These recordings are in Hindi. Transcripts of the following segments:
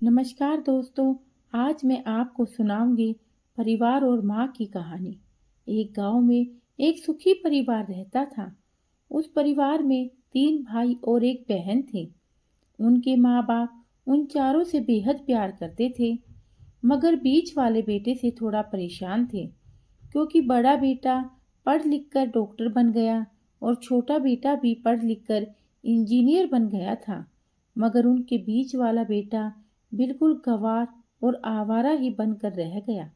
नमस्कार दोस्तों। आज मैं आपको सुनाऊंगी परिवार और माँ की कहानी। एक गांव में एक सुखी परिवार रहता था। उस परिवार में 3 भाई और एक बहन थे। उनके माँ बाप उन चारों से बेहद प्यार करते थे, मगर बीच वाले बेटे से थोड़ा परेशान थे, क्योंकि बड़ा बेटा पढ़ लिख कर डॉक्टर बन गया और छोटा बेटा भी पढ़ लिख कर इंजीनियर बन गया था। मगर उनके बीच वाला बेटा बिल्कुल गंवार और आवारा ही बनकर रह गया।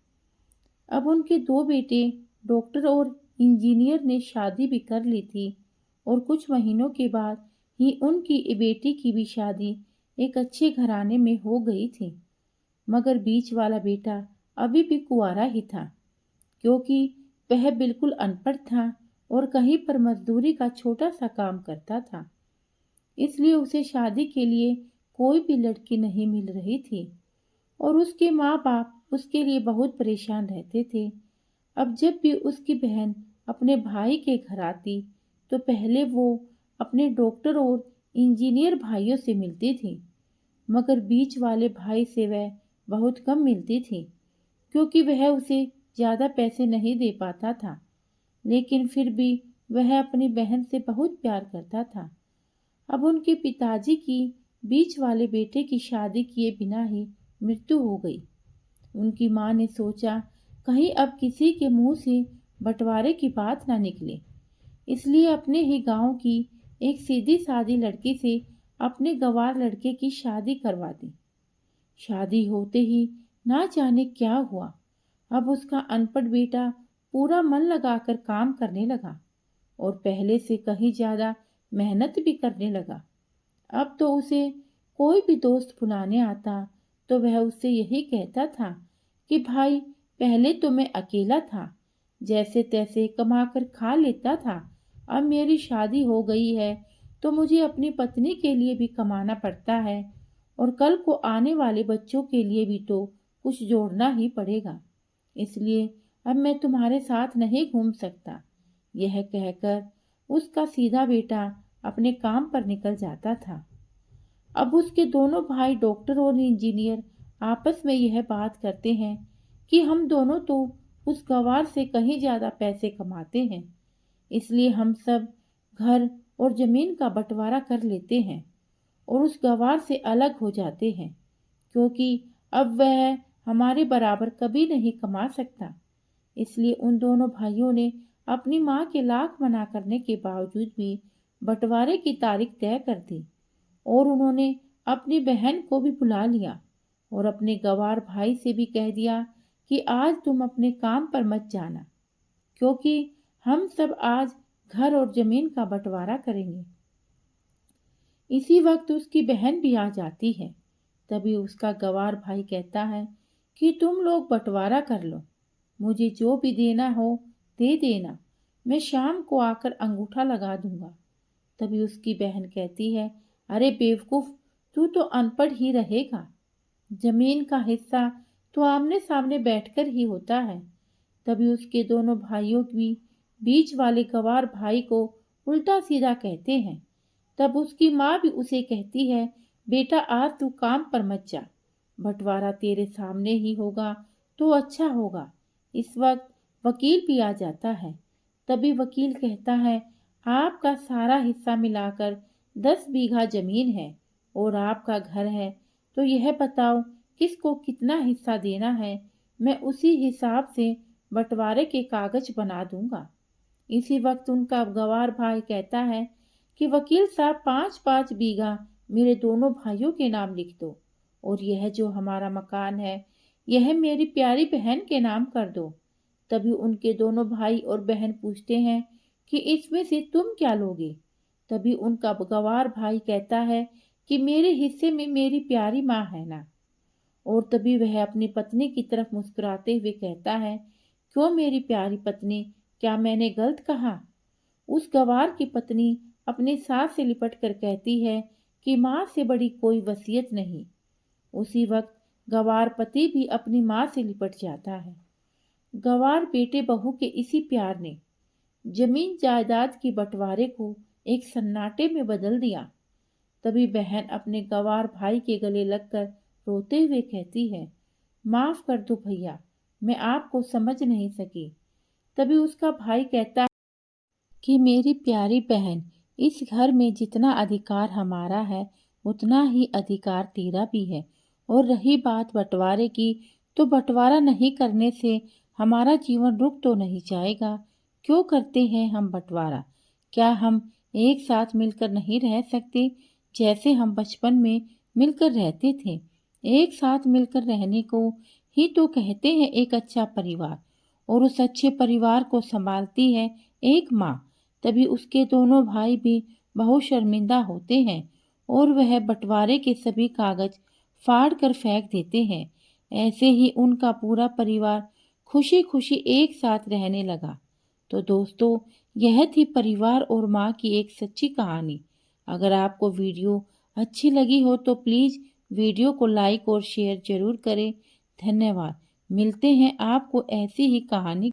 अब उनके 2 बेटे डॉक्टर और इंजीनियर ने शादी भी कर ली थी और कुछ महीनों के बाद ही उनकी बेटी की भी शादी एक अच्छे घराने में हो गई थी। मगर बीच वाला बेटा अभी भी कुंवारा ही था, क्योंकि वह बिल्कुल अनपढ़ था और कहीं पर मजदूरी का छोटा सा काम करता था। इसलिए उसे शादी के लिए कोई भी लड़की नहीं मिल रही थी और उसके माँ बाप उसके लिए बहुत परेशान रहते थे। अब जब भी उसकी बहन अपने भाई के घर आती तो पहले वो अपने डॉक्टर और इंजीनियर भाइयों से मिलती थी, मगर बीच वाले भाई से वह बहुत कम मिलती थी, क्योंकि वह उसे ज़्यादा पैसे नहीं दे पाता था। लेकिन फिर भी वह अपनी बहन से बहुत प्यार करता था। अब उनके पिताजी की बीच वाले बेटे की शादी किए बिना ही मृत्यु हो गई। उनकी माँ ने सोचा कहीं अब किसी के मुंह से बंटवारे की बात ना निकले, इसलिए अपने ही गांव की एक सीधी सादी लड़की से अपने गंवार लड़के की शादी करवा दी। शादी होते ही ना जाने क्या हुआ, अब उसका अनपढ़ बेटा पूरा मन लगाकर काम करने लगा और पहले से कहीं ज्यादा मेहनत भी करने लगा। अब तो उसे कोई भी दोस्त बुलाने आता तो वह उससे यही कहता था कि भाई, पहले तो मैं अकेला था, जैसे तैसे कमाकर खा लेता था। अब मेरी शादी हो गई है तो मुझे अपनी पत्नी के लिए भी कमाना पड़ता है और कल को आने वाले बच्चों के लिए भी तो कुछ जोड़ना ही पड़ेगा। इसलिए अब मैं तुम्हारे साथ नहीं घूम सकता। यह कहकर उसका सीधा बेटा अपने काम पर निकल जाता था। अब उसके दोनों भाई डॉक्टर और इंजीनियर आपस में यह बात करते हैं कि हम दोनों तो उस गवार से कहीं ज्यादा पैसे कमाते हैं, इसलिए हम सब घर और जमीन का बंटवारा कर लेते हैं और उस गवार से अलग हो जाते हैं, क्योंकि अब वह हमारे बराबर कभी नहीं कमा सकता। इसलिए उन दोनों भाइयों ने अपनी माँ के लाख मना करने के बावजूद भी बंटवारे की तारीख तय कर दी और उन्होंने अपनी बहन को भी बुला लिया और अपने गवार भाई से भी कह दिया कि आज तुम अपने काम पर मत जाना, क्योंकि हम सब आज घर और जमीन का बंटवारा करेंगे। इसी वक्त उसकी बहन भी आ जाती है। तभी उसका गवार भाई कहता है कि तुम लोग बंटवारा कर लो, मुझे जो भी देना हो दे देना, मैं शाम को आकर अंगूठा लगा दूंगा। तभी उसकी बहन कहती है, अरे बेवकूफ, तू तो अनपढ़ ही रहेगा, जमीन का हिस्सा तो आमने सामने बैठकर ही होता है। तभी उसके दोनों भाइयों भी बीच वाले गवार भाई को उल्टा सीधा कहते हैं। तब उसकी माँ भी उसे कहती है, बेटा आज तू काम पर मत जा, बंटवारा तेरे सामने ही होगा तो अच्छा होगा। इस वक्त वकील भी आ जाता है। तभी वकील कहता है, आपका सारा हिस्सा मिलाकर 10 बीघा जमीन है और आपका घर है, तो यह बताओ किसको कितना हिस्सा देना है, मैं उसी हिसाब से बंटवारे के कागज बना दूंगा। इसी वक्त उनका गवार भाई कहता है कि वकील साहब 5-5 बीघा मेरे दोनों भाइयों के नाम लिख दो और यह जो हमारा मकान है यह मेरी प्यारी बहन के नाम कर दो। तभी उनके दोनों भाई और बहन पूछते हैं कि इसमें से तुम क्या लोगे। तभी उनका गवार भाई कहता है कि मेरे हिस्से में मेरी प्यारी माँ है ना। और तभी वह अपनी पत्नी की तरफ मुस्कुराते हुए कहता है, क्यों मेरी प्यारी पत्नी, क्या मैंने गलत कहा। उस गवार की पत्नी अपनी सास से लिपट कर कहती है कि माँ से बड़ी कोई वसीयत नहीं। उसी वक्त गवार पति भी अपनी माँ से लिपट जाता है। गवार बेटे बहू के इसी प्यार ने जमीन जायदाद की बंटवारे को एक सन्नाटे में बदल दिया। तभी बहन अपने गवार भाई के गले लगकर रोते हुए कहती है, माफ कर दो भैया, मैं आपको समझ नहीं सकी। तभी उसका भाई कहता है कि मेरी प्यारी बहन, इस घर में जितना अधिकार हमारा है उतना ही अधिकार तेरा भी है। और रही बात बंटवारे की, तो बंटवारा नहीं करने से हमारा जीवन रुक तो नहीं जाएगा। क्यों करते हैं हम बंटवारा? क्या हम एक साथ मिलकर नहीं रह सकते, जैसे हम बचपन में मिलकर रहते थे? एक साथ मिलकर रहने को ही तो कहते हैं एक अच्छा परिवार। और उस अच्छे परिवार को संभालती है एक माँ। तभी उसके दोनों भाई भी बहुत शर्मिंदा होते हैं और वह बंटवारे के सभी कागज फाड़ कर फेंक देते हैं। ऐसे ही उनका पूरा परिवार खुशी खुशी एक साथ रहने लगा। तो दोस्तों, यह थी परिवार और माँ की एक सच्ची कहानी। अगर आपको वीडियो अच्छी लगी हो तो प्लीज़ वीडियो को लाइक और शेयर जरूर करें। धन्यवाद। मिलते हैं आपको ऐसी ही कहानी